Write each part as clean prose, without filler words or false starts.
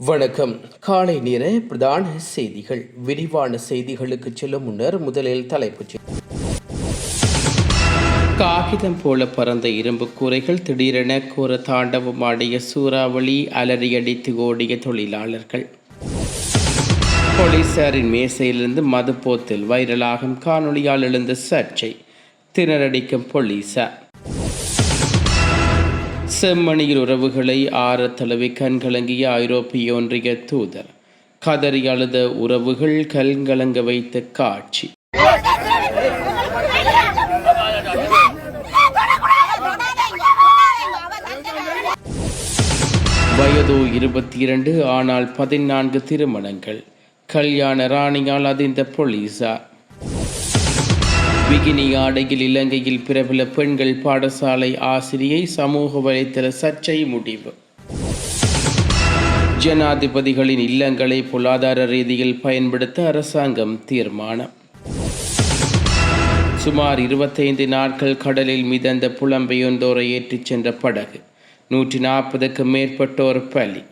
வணக்கம். காலை நேர பிரதான செய்திகள். விரிவான செய்திகளுக்கு செல்லும் முன்னர் முதலில் தலைப்புச் காகிதம் போல பறந்த இரும்பு கூரைகள் திடீரென கோர தாண்டவமாடிய சூறாவளி அலறியடித்து ஓடிய தொழிலாளர்கள். போலீசாரின் மேசையிலிருந்து மதுபோத்தில் வைரலாகும் காணொலியால் எழுந்த சர்ச்சை. திணறடிக்கும் போலீசார். செம்மணியில் உறவுகளை ஆற தழுவி கண்கலங்கிய ஐரோப்பிய ஒன்றிய தூதர். கதறி அழுத உறவுகள் கண்கலங்க வைத்த காட்சி. வயது 22, ஆனால் 14 திருமணங்கள். கல்யாண ராணியால் அதிர்ந்த போலீசார். பிகினி ஆடையில் இலங்கையில் பிரபல பெண்கள் பாடசாலை ஆசிரியை சமூக வலைத்தள சர்ச்சை முடிவு. ஜனாதிபதிகளின் இல்லங்களை பொருளாதார ரீதியில் பயன்படுத்த அரசாங்கம் தீர்மானம். சுமார் 25 நாட்கள் கடலில் மிதந்த புலம்பெயர்ந்தோரை ஏற்றிச் சென்ற படகு. 140க்கும் மேற்பட்டோர் பலி.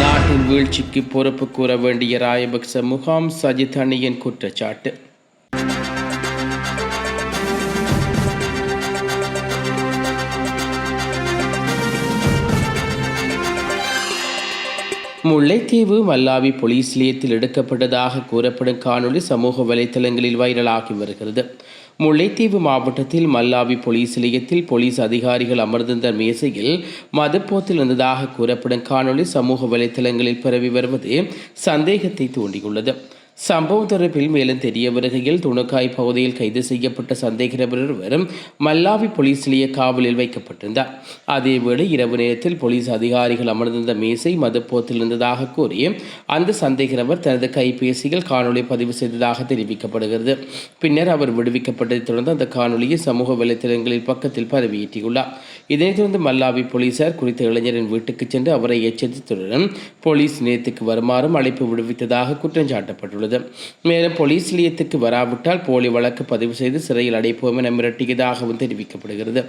நாட்டின் வீழ்ச்சிக்கு பொறுப்பு கூற வேண்டிய ராயபக்ச முகாம் சஜித் அணியின் குற்றச்சாட்டு. முல்லைத்தீவு மல்லாவி போலீஸ் நிலையத்தில் எடுக்கப்பட்டதாக கூறப்படும் காணொலி சமூக வலைத்தளங்களில் வைரலாகி வருகிறது. முல்லைத்தீவு மாவட்டத்தில் மல்லாவி போலீஸ் நிலையத்தில் போலீஸ் அதிகாரிகள் அமர்ந்திருந்த மேசையில் மதுப்போத்தில் இருந்ததாக கூறப்படும் காணொலி சமூக வலைத்தளங்களில் பரவி வருவது சந்தேகத்தை தூண்டியுள்ளது. சம்பவம் தொடர்பில் மேலும் தெரிய வருகையில் துணுக்காய் பகுதியில் கைது செய்யப்பட்ட சந்தேக நபர் ஒருவர் மல்லாவி போலீஸ் நிலைய காவலில் வைக்கப்பட்டிருந்தார். அதேவேளை இரவு நேரத்தில் போலீஸ் அதிகாரிகள் அமர்ந்திருந்த மேசை மதுப்போத்தில் இருந்ததாக கூறி அந்த சந்தேக நபர் தனது கைபேசியில் காணொலி பதிவு செய்ததாக தெரிவிக்கப்படுகிறது. பின்னர் அவர் விடுவிக்கப்பட்டதை தொடர்ந்து அந்த காணொலியை சமூக வலைத்தளங்களில் பக்கத்தில் பரவியேற்றியுள்ளார். இதனைத் தொடர்ந்து மல்லாவி போலீசார் குறித்த இளைஞரின் வீட்டுக்கு சென்று அவரை எச்சரித்ததுடன் போலீஸ் நிலையத்துக்கு வருமாறும் அழைப்பு விடுவித்ததாக குற்றம் சாட்டப்பட்டுள்ளது. மேலும் போலீஸ் நிலையத்துக்கு வராவிட்டால் போலி வழக்கு பதிவு செய்து சிறையில் அடைப்போம் என மிரட்டியதாகவும் தெரிவிக்கப்படுகிறது.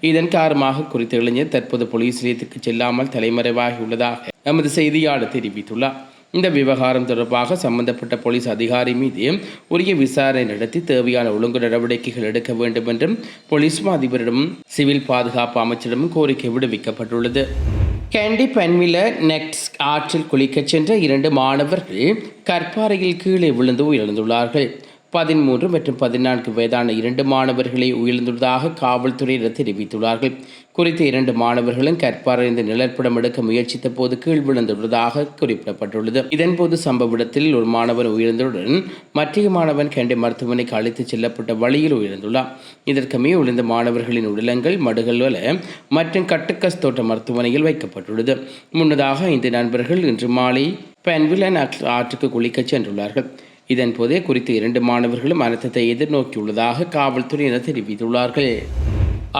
இதன் காரணமாக குறித்த இளைஞர் தற்போது போலீஸ் நிலையத்துக்கு செல்லாமல் தலைமறைவாகியுள்ளதாக நமது செய்தியாளர் தெரிவித்துள்ளார். இந்த விவகாரம் தொடர்பாக சம்பந்தப்பட்ட போலீஸ் அதிகாரி மீது உரிய விசாரணை நடத்தி தேவையான ஒழுங்கு நடவடிக்கைகள் எடுக்க வேண்டும் என்றும் போலீஸ் அதிபரிடம் சிவில் பாதுகாப்பு அமைச்சரிடம் கோரிக்கை விடுவிக்கப்பட்டுள்ளது. கேண்டி பென்வில நெக்ஸ் ஆற்றில் குளிக்கச் சென்ற 2 மாணவர்கள் கற்பாறையில் கீழே விழுந்து உயிரிழந்துள்ளார்கள். 13 மற்றும் 14 வயதான 2 மாணவர்களை உயிரிழந்துள்ளதாக காவல்துறையினர் தெரிவித்துள்ளார்கள். குறித்த 2 மாணவர்களும் கற்பாறைந்து நிழற்படம் எடுக்க முயற்சித்த போது கீழ் விழுந்துள்ளதாக குறிப்பிடப்பட்டுள்ளது. இதன்போது சம்பவ இடத்தில் ஒரு மாணவன் உயிரிழந்ததுடன் மற்ற மாணவன் கேண்டி மருத்துவமனைக்கு அழைத்துச் செல்லப்பட்ட வழியில் உயிரிழந்துள்ளார். இதற்கமே விழுந்த மாணவர்களின் உடலங்கள் மடுகல்வல மற்றும் கட்டுக்கஸ் தோட்ட மருத்துவமனையில் வைக்கப்பட்டுள்ளது. முன்னதாக 5 நண்பர்கள் இன்று மாலை பென்விலன் ஆற்றுக்கு குளிக்கச் சென்றுள்ளார்கள். இதன்போதே குறித்த 2 மாணவர்களும் அனர்த்தத்தை எதிர்நோக்கியுள்ளதாக காவல்துறையினர் தெரிவித்துள்ளார்கள்.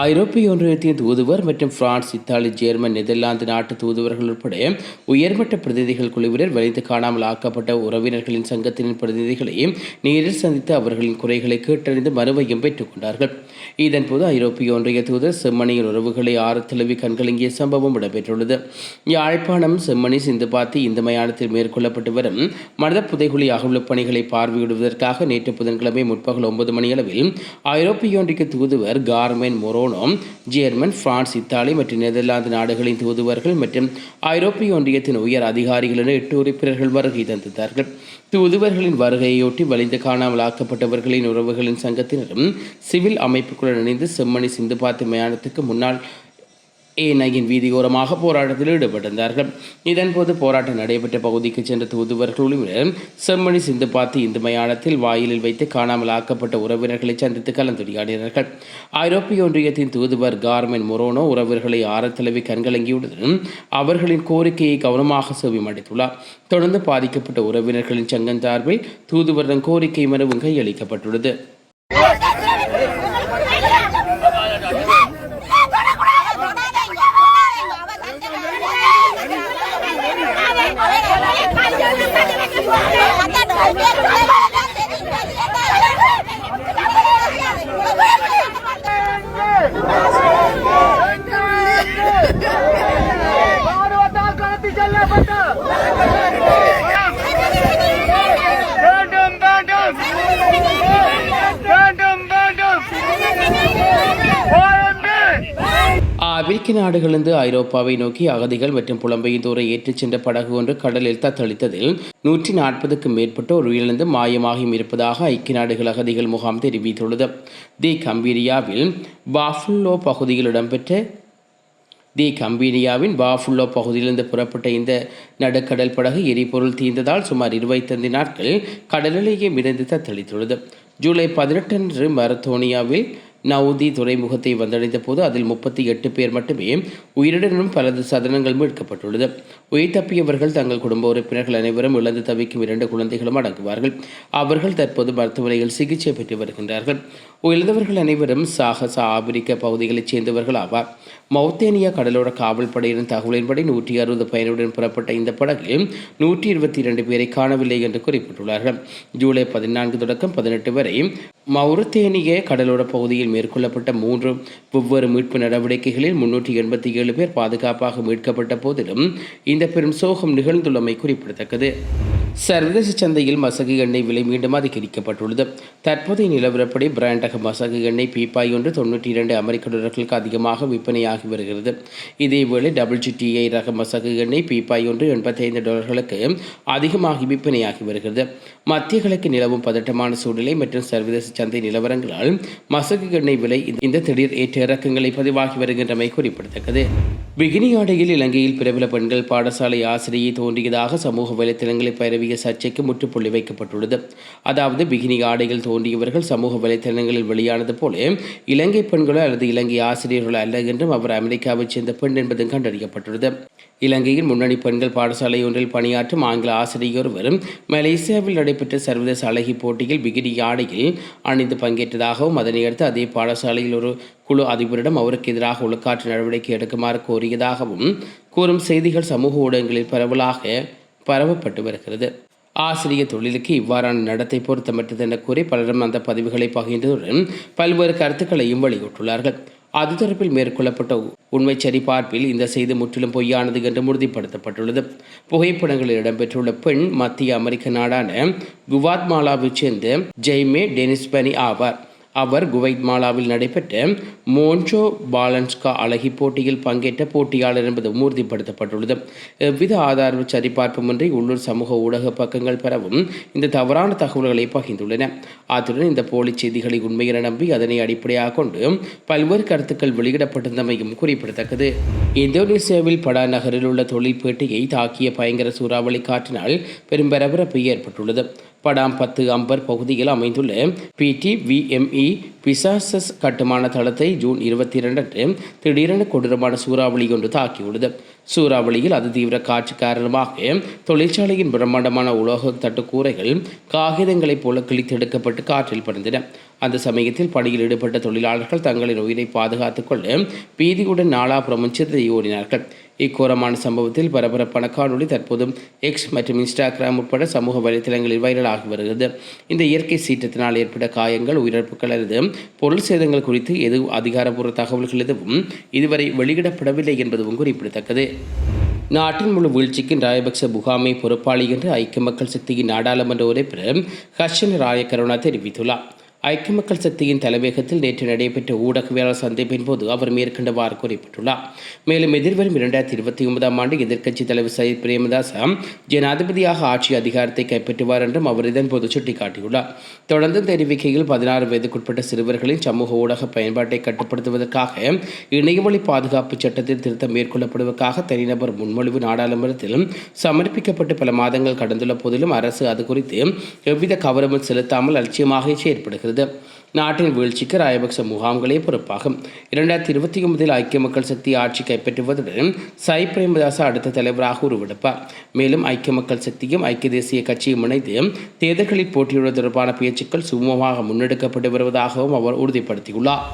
ஐரோப்பிய ஒன்றியத்தின் தூதுவர் மற்றும் பிரான்ஸ், இத்தாலி, ஜெர்மன், நெதர்லாந்து நாட்டு தூதுவர்கள் உட்பட உயர்மட்ட பிரதிநிதிகள் குழுவினர் வலிந்து காணாமல் ஆக்கப்பட்ட உறவினர்களின் சங்கத்தின் பிரதிநிதிகளை நேரில் சந்தித்து அவர்களின் குறைகளை கேட்டறிந்து மனுவையும் பெற்றுக் கொண்டார்கள். இதன்போது ஐரோப்பிய ஒன்றிய தூதர் செம்மணியின் உறவுகளை ஆரத்தழுவி கண்கலங்கிய சம்பவம் இடம்பெற்றுள்ளது. யாழ்ப்பாணம் செம்மணி சிந்துபாத்தி இந்த மயானத்தில் மேற்கொள்ளப்பட்டு வரும் மனித புதைகுழி அகழ்வு பணிகளை பார்வையிடுவதற்காக நேற்று புதன்கிழமை முற்பகல் 9 மணியளவில் ஐரோப்பிய ஒன்றிய தூதுவர் கார்மென் மொரோ, ஜெர்மன், பிரான்ஸ், இத்தாலி மற்றும் நெதர்லாந்து நாடுகளின் தூதுவர்கள் மற்றும் ஐரோப்பிய ஒன்றியத்தின் உயர் அதிகாரிகள் என 8 உறுப்பினர்கள் வருகை தந்தார்கள். தூதுவர்களின் வருகையொட்டி வலிந்து காணாமல் ஆக்கப்பட்டவர்களின் உறவுகளின் சங்கத்தினரும் சிவில் அமைப்புகளுடன் இணைந்து செம்மணி சிந்துபாத்தி மயானத்துக்கு முன்னால் ஏனையின் வீதியோரமாக போராட்டத்தில் ஈடுபட்டிருந்தார்கள். இதன்போது போராட்டம் நடைபெற்ற பகுதிக்கு சென்ற தூதுவர்கள் செம்மணி சிந்துபாத்தி இந்து மயானத்தில் வாயிலில் வைத்து காணாமல் ஆக்கப்பட்ட உறவினர்களை சந்தித்து கலந்துரையாடினார்கள். ஐரோப்பிய ஒன்றியத்தின் தூதுவர் கார்மென் மொரோனோ உறவினர்களை ஆரத்தழுவி கண்கலங்கியுள்ளதுடன் அவர்களின் கோரிக்கையை கவனமாக செவிமடுத்துள்ளார். தொடர்ந்து பாதிக்கப்பட்ட உறவினர்களின் சங்கம் சார்பில் தூதுவரிடம் கோரிக்கை மனுவும் கையளிக்கப்பட்டுள்ளது. அமெரிக்க நாடுகளிலிருந்து ஐரோப்பாவை நோக்கி அகதிகள் மற்றும் புலம்பெயர்ந்தோரை ஏற்றிச் சென்ற படகு ஒன்று கடலில் தத்தளித்ததில் 140க்கும் மேற்பட்டோர் உயிரிழந்து மாயமாகியும் இருப்பதாக ஐக்கிய நாடுகள் அகதிகள் முகாம் தெரிவித்துள்ளது. தி கம்பீரியாவில் பாஃபுல்லோ பகுதியில் இடம்பெற்ற கம்பீனியாவின் பாஃபுல்லோ பகுதியிலிருந்து புறப்பட்ட இந்த நடுக்கடல் படகு எரிபொருள் தீர்ந்ததால் சுமார் 25 நாட்கள் கடலிலேயே மிதந்து தத்தளித்துள்ளது. ஜூலை 18 அன்று மரத்தோனியாவில் நவுதி துறைமுகத்தை வந்தடைந்த போது அதில் 38 பேர் மட்டுமே உயிருடனும் பலது சதனங்கள் மீட்கப்பட்டுள்ளது. உயிர் தப்பியவர்கள் தங்கள் குடும்ப உறுப்பினர்கள் அனைவரும் இழந்து தவிக்கும் 2 குழந்தைகளும் அடங்குவார்கள். அவர்கள் தற்போது மருத்துவமனையில் சிகிச்சை பெற்று வருகின்றார்கள். உயிரிழந்தவர்கள் அனைவரும் சாகச ஆப்பிரிக்க பகுதிகளைச் சேர்ந்தவர்கள் ஆவார். மௌத்தேனியா கடலோர காவல் படையினரின் தகவலின்படி 160 பயணியுடன் புறப்பட்ட இந்த படகில் 122 பேரை காணவில்லை என்று குறிப்பிட்டுள்ளார்கள். ஜூலை 14 தொடக்கம் 18 வரை மௌரித்தேனிய கடலோர பகுதியில் மேற்கொள்ளப்பட்ட 3 வெவ்வேறு மீட்பு நடவடிக்கைகளில் 387 பேர் பாதுகாப்பாக மீட்கப்பட்ட போதிலும் இந்த பெரும் சோகம் நிகழ்ந்துள்ளமை குறிப்பிடத்தக்கது. சர்வதேச சந்தையில் மசகு எண்ணெய் விலை மீண்டும் அதிகரிக்கப்பட்டுள்ளது. தற்போதைய நிலவரப்படி பிராண்டக மசகு எண்ணெய் பீப்பாய் ஒன்று $92 அதிகமாக விற்பனையாகி வருகிறது. இதேவேளை WTI ரக மசகு எண்ணெய் பீப்பாய் ஒன்று $85 அதிகமாகி விற்பனையாகி வருகிறது. மத்திய கிழக்கு நிலவும் பதட்டமான சூழ்நிலை மற்றும் சர்வதேச சந்தை நிலவரங்களால் மசகு எண்ணெய் விலை இந்த திடீர் ஏற்ற இறக்கங்களை பதிவாகி வருகின்றமை குறிப்பிடத்தக்கது. பிகினி ஆடையில் இலங்கையில் பிரபல பெண்கள் பாடசாலை ஆசிரியை தோன்றியதாக சமூக வலைத்தளங்களை பரவிய சர்ச்சைக்கு முற்றுப்புள்ளி வைக்கப்பட்டுள்ளது. அதாவது பிகினி ஆடைகள் தோன்றியவர்கள் சமூக வலைத்தளங்களில் வெளியானது போல இலங்கை பெண்களோ அல்லது இலங்கை ஆசிரியர்களோ அல்ல என்றும் அவர் அமெரிக்காவைச் சேர்ந்த பெண் என்பதும் கண்டறியப்பட்டுள்ளது. இலங்கையின் முன்னணி பெண்கள் பாடசாலை ஒன்றில் பணியாற்றும் ஆங்கில ஆசிரியர் ஒருவர் மலேசியாவில் நடைபெற்ற சர்வதேச அழகி போட்டியில் பிகினி ஆடையில் அணிந்து பங்கேற்றதாகவும் அதனையடுத்து அதே பாடசாலையில் ஒரு குழு அதிபரிடம் அவருக்கு எதிராக ஒழுக்காற்று நடவடிக்கை எடுக்குமாறு கோரியதாகவும் கூறும் செய்திகள் சமூக ஊடகங்களில் பரவப்பட்டு வருகிறது. ஆசிரியர் தொழிலுக்கு இவ்வாறான நடத்தை பொருத்தமற்றது என கூறி பலரும் அந்த பதிவுகளை பகிர்ந்ததுடன் பல்வேறு கருத்துக்களையும் வெளியிட்டுள்ளார்கள். அது தொடர்பில் மேற்கொள்ளப்பட்ட உண்மை சரிபார்ப்பில் இந்த செய்தி முற்றிலும் பொய்யானது என்று உறுதிப்படுத்தப்பட்டுள்ளது. புகைப்படங்களில் இடம்பெற்றுள்ள பெண் மத்திய அமெரிக்க நாடான குவாத்மாலாவைச் சேர்ந்த ஜெய்மே டெனிஸ்பனி ஆவார். அவர் குவைத்மாலாவில் நடைபெற்ற மோன்ஜோ பாலன்ஸ்கா அழகி போட்டியில் பங்கேற்ற போட்டியாளர் என்பது உறுதிப்படுத்தப்பட்டுள்ளது. எவ்வித ஆதார சரிபார்ப்புமின்றி உள்ளூர் சமூக ஊடக பக்கங்கள் பெறவும் இந்த தவறான தகவல்களை பகிர்ந்துள்ளன. அத்துடன் இந்த போலி செய்திகளை உண்மையென நம்பி அதனை அடிப்படையாக கொண்டு பல்வேறு கருத்துக்கள் வெளியிடப்பட்டிருந்தமையும் குறிப்பிடத்தக்கது. இந்தோனேசியாவில் படா நகரில் உள்ள தொழிற்பேட்டையை தாக்கிய பயங்கர சூறாவளி காற்றினால் பெரும் பரபரப்பு ஏற்பட்டுள்ளது. படாம் 10 அம்பர் பகுதியில் அமைந்துள்ள PTVME பிசாசஸ் கட்டுமான தளத்தை ஜூன் 22 அன்று திடீரென கொடூரமான சூறாவளி ஒன்று தாக்கியுள்ளது. சூறாவளியில் அதிதீவிர காற்று காரணமாக தொழிற்சாலையின் பிரம்மாண்டமான உலோக தட்டுக்கூரைகள் காகிதங்களைப் போல கிழித்தெடுக்கப்பட்டு காற்றில் பறந்தன. அந்த சமயத்தில் பணியில் ஈடுபட்ட தொழிலாளர்கள் தங்களின் உயிரை பாதுகாத்துக் கொள்ள பீதியுடன் நாலாபுறமும் சிதறி ஓடினார்கள். இக்கோரமான சம்பவத்தில் பரபரப்பான காணொலி தற்போது எக்ஸ் மற்றும் இன்ஸ்டாகிராம் உட்பட சமூக வலைத்தளங்களில் வைரலாகி வருகிறது. இந்த இயற்கை சீற்றத்தினால் ஏற்பட்ட காயங்கள், உயிரிழப்புகள் அல்லது பொருள் சேதங்கள் குறித்து அதிகாரப்பூர்வ தகவல்கள் எதுவும் இதுவரை வெளியிடப்படவில்லை என்பதும் குறிப்பிடத்தக்கது. நாட்டின் முழு வீழ்ச்சிக்கு ராயபக்ச முகாமை பொறுப்பாளி என்று ஐக்கிய மக்கள் சக்தியின் நாடாளுமன்ற உறுப்பினர் ஹர்ஷன ராயகருணா தெரிவித்துள்ளார். ஐக்கிய மக்கள் சக்தியின் தலைமையகத்தில் நேற்று நடைபெற்ற ஊடகவியலாளர் சந்திப்பின் போது அவர் மேற்கண்டவாறு குறிப்பிட்டுள்ளார். மேலும் எதிர்வரும் 2029 ஆண்டு எதிர்க்கட்சித் தலைவர் சயித் பிரேமதாச ஜனாதிபதியாக ஆட்சி அதிகாரத்தை கைப்பற்றுவார் என்றும் அவர் இதன்போது சுட்டிக்காட்டியுள்ளார். தொடர்ந்து தெரிவிக்கையில் 16 வயதுக்குட்பட்ட சிறுவர்களின் சமூக ஊடக பயன்பாட்டை கட்டுப்படுத்துவதற்காக இணையவழி பாதுகாப்பு சட்டத்தில் திருத்தம் மேற்கொள்ளப்படுவதற்காக தனிநபர் முன்மொழிவு நாடாளுமன்றத்தில் சமர்ப்பிக்கப்பட்டு பல மாதங்கள் கடந்துள்ள போதிலும் அரசு அது குறித்து எவ்வித கவனமும் செலுத்தாமல் அலட்சியமாக செயற்படுகிறது. நாட்டின் வீழ்ச்சிக்கு ராயபக்ச முகாம்களே பொறுப்பாகும். 2029 ஐக்கிய மக்கள் சக்தி ஆட்சி கைப்பற்றுவதுடன் சயித் பிரேமதாச அடுத்த தலைவராக உருவெடுப்பார். மேலும் ஐக்கிய மக்கள் சக்தியும் ஐக்கிய தேசிய கட்சியும் இணைந்து தேர்தல்களில் போட்டியிடுவது தொடர்பான பேச்சுக்கள் சுமூகமாக முன்னெடுக்கப்பட்டு வருவதாகவும் அவர் உறுதிப்படுத்தியுள்ளார்.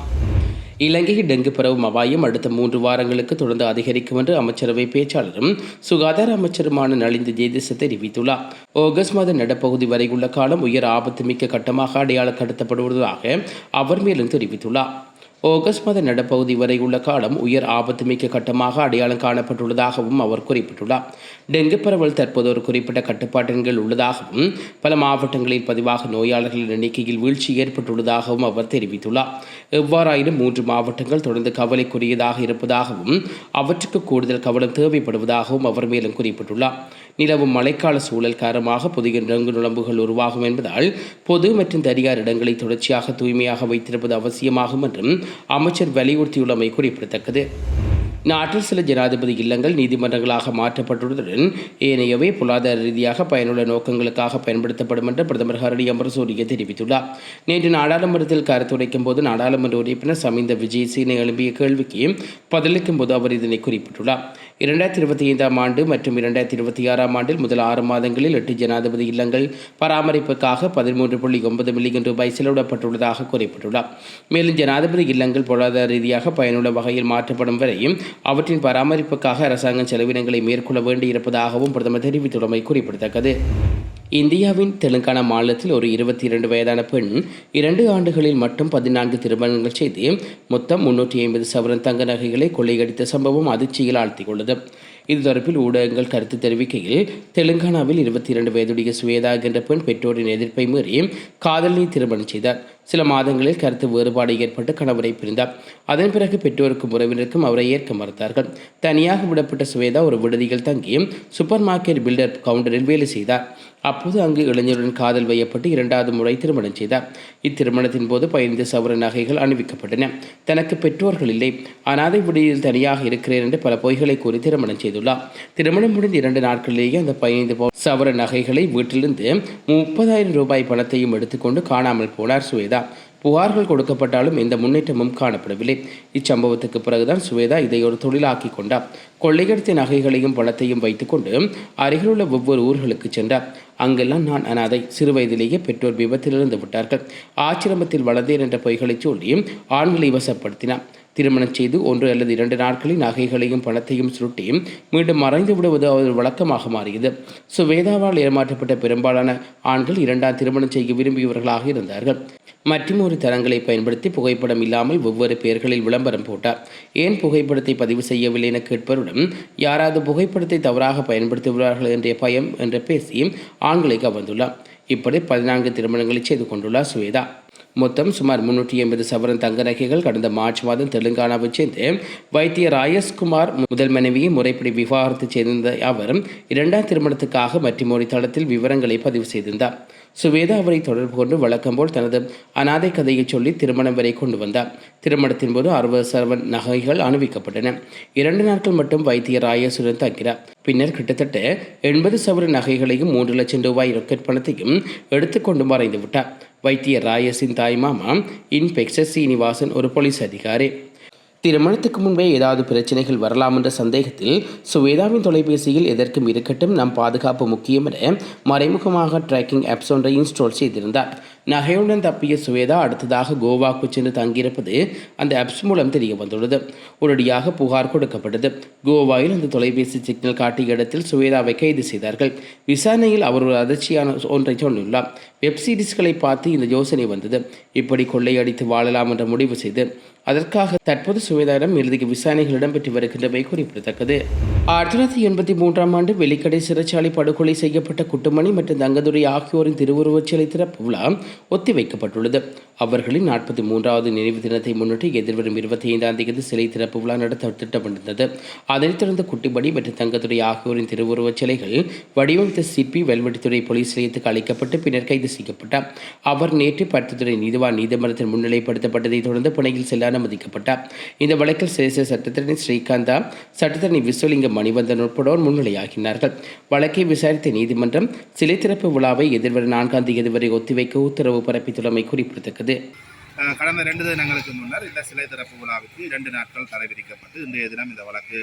இலங்கையில் டெங்கு பரவும் அபாயம் அடுத்த 3 வாரங்களுக்கு தொடர்ந்து அதிகரிக்கும் என்று அமைச்சரவை பேச்சாளரும் சுகாதார அமைச்சருமான நலிந்த ஜெயதிச தெரிவித்துள்ளார். ஆகஸ்ட் மாத நடுப்பகுதி வரை உள்ள காலம் உயர் ஆபத்து மிக்க கட்டமாக அடையாளப்படுத்தப்படுவதாக அவர் மேலும் தெரிவித்துள்ளார். ஆகஸ்ட் மாத நடப்பகுதி வரை உள்ள காலம் உயர் ஆபத்துமிக்க கட்டமாக அடையாளம் காணப்பட்டுள்ளதாகவும் அவர் குறிப்பிட்டுள்ளார். டெங்கு பரவல் தற்போது ஒரு குறிப்பிட்ட கட்டுப்பாட்டின் உள்ளதாகவும் பல மாவட்டங்களில் பதிவாக நோயாளர்களின் எண்ணிக்கையில் வீழ்ச்சி ஏற்பட்டுள்ளதாகவும் அவர் தெரிவித்துள்ளார். எவ்வாறாயினும் 3 மாவட்டங்கள் தொடர்ந்து கவலைக்குரியதாக இருப்பதாகவும் அவற்றுக்கு கூடுதல் கவனம் தேவைப்படுவதாகவும் அவர் மேலும் குறிப்பிட்டுள்ளார். நிலவும் மழைக்கால சூழல் காரணமாக புதிய டெங்கு நுழம்புகள் உருவாகும் என்பதால் பொது மற்றும் தனியார் இடங்களை தொடர்ச்சியாக தூய்மையாக வைத்திருப்பது அவசியமாகும் என்றும் அமைச்சர் வலியுறுத்தியுள்ளமை குறிப்பிடத்தக்கது. நாட்டில் சில ஜனாதிபதி இல்லங்கள் நீதிமன்றங்களாக மாற்றப்பட்டுள்ளதுடன் ஏனையவை பொருளாதார ரீதியாக பயனுள்ள நோக்கங்களுக்காக பயன்படுத்தப்படும் என்று பிரதமர் ஹரணி அமரசூரிய தெரிவித்துள்ளார். நேற்று நாடாளுமன்றத்தில் கருத்துரைக்கும் போது நாடாளுமன்ற உறுப்பினர் சமிந்த விஜயசேன எழுப்பிய கேள்விக்கு பதிலளிக்கும் போது அவர் இதனை குறிப்பிட்டுள்ளார். 2025ஆம் ஆண்டு மற்றும் 2026ஆம் ஆண்டில் முதல் 6 மாதங்களில் 8 ஜனாதிபதி இல்லங்கள் பராமரிப்புக்காக 13.9 மில்லியன் ரூபாய் செலவிடப்பட்டுள்ளதாக குறிப்பிட்டுள்ளார். மேலும் ஜனாதிபதி இல்லங்கள் பொருளாதார ரீதியாக பயனுள்ள வகையில் மாற்றப்படும் வரையும் அவற்றின் பராமரிப்புக்காக அரசாங்கம் செலவினங்களை மேற்கொள்ள வேண்டியிருப்பதாகவும் பிரதமர் தெரிவித்துள்ளமை குறிப்பிடத்தக்கது. இந்தியாவின் தெலுங்கானா மாநிலத்தில் ஒரு 22 வயதான பெண் 2 ஆண்டுகளில் மட்டும் 14 திருமணங்கள் செய்து மொத்தம் 350 சவரன் தங்க நகைகளை கொள்ளையடித்த சம்பவம் அதிர்ச்சியில் ஆழ்த்தியுள்ளது. இது தொடர்பில் ஊடகங்கள் கருத்து தெரிவிக்கையில் தெலுங்கானாவில் 22 வயதுடைய சுவேதா என்ற பெண் பெற்றோரின் எதிர்ப்பை மீறி காதலனை திருமணம் செய்தார். சில மாதங்களில் கருத்து வேறுபாடு ஏற்பட்டு கணவரை பிரிந்தார். அதன் பிறகு பெற்றோருக்கும் உறவினருக்கும் அவரை ஏற்க மறுத்தார்கள். தனியாக விடப்பட்ட சுவேதா ஒரு விடுதியில் தங்கி சூப்பர் மார்க்கெட் பில்டர் கவுண்டரில் வேலை செய்தார். அப்போது அங்கு இளைஞருடன் காதல் வையப்பட்டு 2வது முறை திருமணம் செய்தார். இத்திருமணத்தின் போது 15 சவரன் நகைகள் அணிவிக்கப்பட்டன. தனக்கு பெற்றோர்கள் இல்லை, அனாதை விடுதியில் தனியாக இருக்கிறேன் என்று பல பொய்களை கூறி திருமணம் செய்துள்ளார். திருமணம் முடிந்த 2 நாட்களிலேயே அந்த 15 சவரன் நகைகளை வீட்டிலிருந்து 30,000 ரூபாய் பணத்தையும் எடுத்துக்கொண்டு காணாமல் போனார் சுவேதா. புகார்கள் கொடுக்கப்பட்டாலும் எந்த முன்னேற்றமும் காணப்படவில்லை. இச்சம்பவத்துக்கு பிறகுதான் சுவேதா இதை ஒரு தொழிலாக்கி கொண்டார். கொள்ளையடித்த நகைகளையும் பணத்தையும் வைத்துக்கொண்டு அருகிலுள்ள ஒவ்வொரு ஊர்களுக்கு சென்றார். அங்கெல்லாம் நான் அனாதை, சிறுவயதிலேயே பெற்றோர் விபத்திலிருந்து விட்டார்கள், ஆச்சிரமத்தில் வளர்ந்தேன் என்ற பொய்களை சொல்லி ஆண்களை வசப்படுத்தினார். திருமணம் செய்து 1 அல்லது 2 நாட்களில் நகைகளையும் பணத்தையும் சுருட்டி மீண்டும் மறைந்து விடுவது அவர் வழக்கமாக மாறியது. சுவேதாவால் ஏமாற்றப்பட்ட பெரும்பாலான ஆண்கள் 2ஆம் திருமணம் செய்ய விரும்பியவர்களாக இருந்தார்கள். மற்றும் ஒரு தரங்களை பயன்படுத்தி புகைப்படம் இல்லாமல் ஒவ்வொரு பெயர்களில் விளம்பரம் போட்டார். ஏன் புகைப்படத்தை பதிவு செய்யவில்லை என கேட்பவருடன் யாராவது புகைப்படத்தை தவறாக பயன்படுத்துகிறார்கள் என்ற பயம் என்று பேசி ஆண்களை கவர்ந்துள்ளார். இப்படி 14 திருமணங்களை செய்து கொண்டுள்ளார் சுவேதா. மொத்தம் சுமார் 380 சவரன் தங்க நகைகள் கடந்த மார்ச் மாதம் தெலுங்கானாவைச் சேர்ந்து வைத்திய ராயஸ்குமார் முதல் மனைவியை முறைப்படி விவாகரத்து செய்திருந்த அவர் 2ஆம் திருமணத்துக்காக மற்றிமொழி தளத்தில் விவரங்களை பதிவு செய்திருந்தார். சுவேதா அவரை தொடர்பு கொண்டு வழக்கம் போல் தனது அனாதை கதையை சொல்லி திருமணம் வரை கொண்டு வந்தார். திருமணத்தின் போது 60 சவரன் நகைகள் அணிவிக்கப்பட்டன. 2 நாட்கள் மட்டும் வைத்திய ராயசுடன் தங்கினார். பின்னர் கிட்டத்தட்ட 80 சவரன் நகைகளையும் 3 லட்சம் ரூபாய் ரொக்கெட் பணத்தையும் எடுத்துக்கொண்டு மறைந்து விட்டார். வைத்திய ராயஸின் தாய்மாமா இன்ஸ்பெக்டர் சீனிவாசன் ஒரு போலீஸ் அதிகாரி. திருமணத்துக்கு முன்பே ஏதாவது பிரச்சனைகள் வரலாம் என்ற சந்தேகத்தில் சுவேதாவின் தொலைபேசியில் எதற்கும் இருக்கட்டும் நம் பாதுகாப்பு முக்கியம் என மறைமுகமாக ட்ராக்கிங் ஆப்ஸ் ஒன்றை இன்ஸ்டால் செய்திருந்தார். நகையுடன் தப்பிய சுவேதா அடுத்ததாக கோவாக்கு சென்று தங்கியிருப்பது அந்த ஆப்ஸ் மூலம் தெரிய வந்துள்ளது. உடனடியாக புகார் கொடுக்கப்பட்டது. கோவாவில் அந்த தொலைபேசி சிக்னல் காட்டிய இடத்தில் சுவேதாவை கைது செய்தார்கள். விசாரணையில் அவர் ஒரு அதிர்ச்சியான ஒன்றை சொன்னுள்ளார். வெப் சீரிஸ்களை பார்த்து இந்த யோசனை வந்தது. இப்படி கொள்ளையடித்து வாழலாம் என்ற முடிவு செய்து அதற்காக தற்போது சுவேதாவிடம் இறுதி விசாரணைகள் இடம்பெற்று வருகின்றமை குறிப்பிடத்தக்கது. 1983ஆம் ஆண்டு வெலிக்கடை சிறைச்சாலை படுகொலை செய்யப்பட்ட குட்டுமணி மற்றும் தங்கதுரை ஆகியோரின் திருவுருவச் சிலை திறப்பு விழா ஒத்திவைக்கப்பட்டுள்ளது. அவர்களின் 43வது நினைவு தினத்தை முன்னிட்டு எதிர்வரும் 25ஆம் தேதி சிலை திறப்பு விழா நடத்த திட்டமிட்டிருந்தது. அதனைத் தொடர்ந்து குட்டிமணி மற்றும் தங்கதுரை ஆகியோரின் திருவுருவச் சிலைகள் வடிவமைத்த சிற்பி வெல்வெட்டித்துறை போலீஸ் நிலையத்துக்கு அளிக்கப்பட்டு பின்னர் கைது செய்யப்பட்டார். அவர் நேற்று பருத்தித்துறை நீதிவான் நீதிமன்றத்தில் முன்னிலைப்படுத்தப்பட்டதை தொடர்ந்து பிணையில் செல்ல அனுமதிக்கப்பட்டார். இந்த வழக்கில் சிரேஷ்ட சட்டத்தரணி ஸ்ரீகாந்தா, சட்டத்தரணி விஸ்வலிங்கம் மணிவந்தன் உட்படோர் முன்னிலையாகினார்கள். வழக்கை விசாரித்த நீதிமன்றம் சிலை திறப்பு விழாவை எதிர்வரும் 4ஆம் தேதி வரை ஒத்திவைக்க உத்தரவு பிறப்பித்துள்ளமை குறிப்பிடத்தக்கது. கடந்த 2 தினங்களுக்கு முன்னர் இந்த சிலை திறப்பு விழாவுக்கு 2 நாட்கள் தடை விதிக்கப்பட்டு இன்றைய தினம் இந்த வழக்கு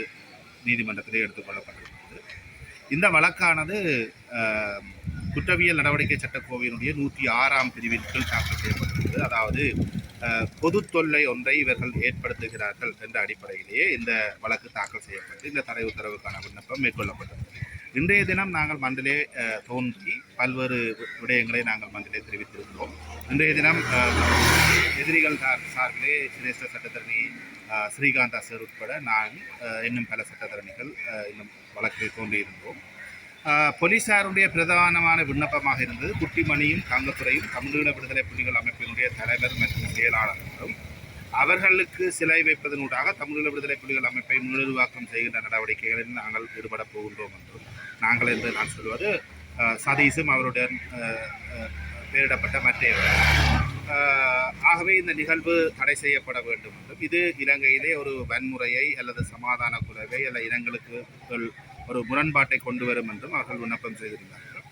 நீதிமன்றத்திலே எடுத்துக்கொள்ளப்பட்டிருக்கிறது. இந்த வழக்கானது குற்றவியல் நடவடிக்கை சட்டக்கோவையினுடைய 106ஆம் பிரிவின் கீழ் தாக்கல் செய்யப்பட்டிருக்கிறது. அதாவது பொது தொல்லை ஒன்றை இவர்கள் ஏற்படுத்துகிறார்கள் என்ற அடிப்படையிலேயே இந்த வழக்கு தாக்கல் செய்யப்பட்டு இந்த தடை உத்தரவுக்கான விண்ணப்பம் மேற்கொள்ளப்பட்டது. இன்றைய தினம் நாங்கள் மண்டிலே தோன்றி பல்வேறு விடயங்களை நாங்கள் மண்டிலே தெரிவித்திருக்கிறோம். இன்றைய தினம் எதிரிகள் சார்பிலே சிரேஷ்ட சட்டத்தரணி ஸ்ரீகாந்தா சார் உட்பட நான் இன்னும் பல சட்டத்தரணிகள் இன்னும் வழக்கில் தோன்றியிருந்தோம். போலீசாருடைய பிரதானமான விண்ணப்பமாக இருந்தது குட்டிமணியும் தங்கத்துறையும் தமிழீழ விடுதலை புலிகள் அமைப்பினுடைய தலைவர் மற்றும் செயலாளர்களும் அவர்களுக்கு சிலை வைப்பதனூடாக தமிழீழ விடுதலை புலிகள் அமைப்பை முழுவாக்கம் செய்கின்ற நடவடிக்கைகளில் நாங்கள் ஈடுபடப் போகின்றோம் என்றும் நாங்கள் என்று நான் சொல்வது சதீஷும் அவருடன் பெயரிடப்பட்ட மற்றவர். ஆகவே இந்த நிகழ்வு தடை செய்யப்பட வேண்டும் என்றும் இது இலங்கையிலே ஒரு வன்முறையை அல்லது சமாதான குறைவை அல்ல இனங்களுக்கு ஒரு முரண்பாட்டை கொண்டு வரும் என்றும் அவர்கள் விண்ணப்பம் செய்திருந்தார்கள்.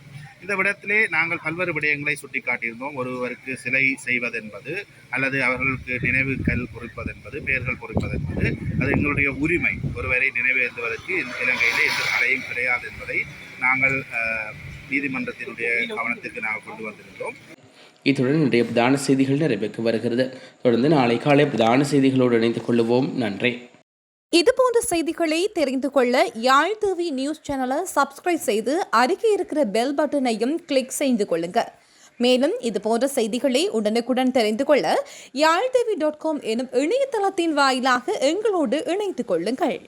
இந்த விடத்திலே நாங்கள் பல்வேறு விடயங்களை சுட்டிக்காட்டியிருந்தோம். ஒருவருக்கு சிலை செய்வதென்பது அல்லது அவர்களுக்கு நினைவுகள் பொறிப்பதென்பது பெயர்கள் பொறிப்பதென்பது அது எங்களுடைய உரிமை. ஒருவரை நினைவேந்துவதற்கு இலங்கையிலே எந்த தடையும் கிடையாது என்பதை நாங்கள் நீதிமன்றத்தினுடைய கவனத்திற்கு நாங்கள் கொண்டு வந்திருந்தோம். இத்துடன் இன்றைய பிரதான செய்திகள் நிறைவேற்று வருகிறது. தொடர்ந்து நாளை காலை பிரதான செய்திகளோடு இணைந்து கொள்வோம். நன்றி. இதுபோன்ற செய்திகளை தெரிந்து கொள்ள யாழ் டிவி நியூஸ் சேனலை சப்ஸ்கிரைப் செய்து அருகே இருக்கிற பெல் பட்டனையும் கிளிக் செய்து கொள்ளுங்க. மேலும் இதுபோன்ற செய்திகளை உடனுக்குடன் தெரிந்து கொள்ள யாழ்டிவி.com எனும் இணையதளத்தின் வாயிலாக எங்களோடு இணைந்து கொள்ளுங்கள்.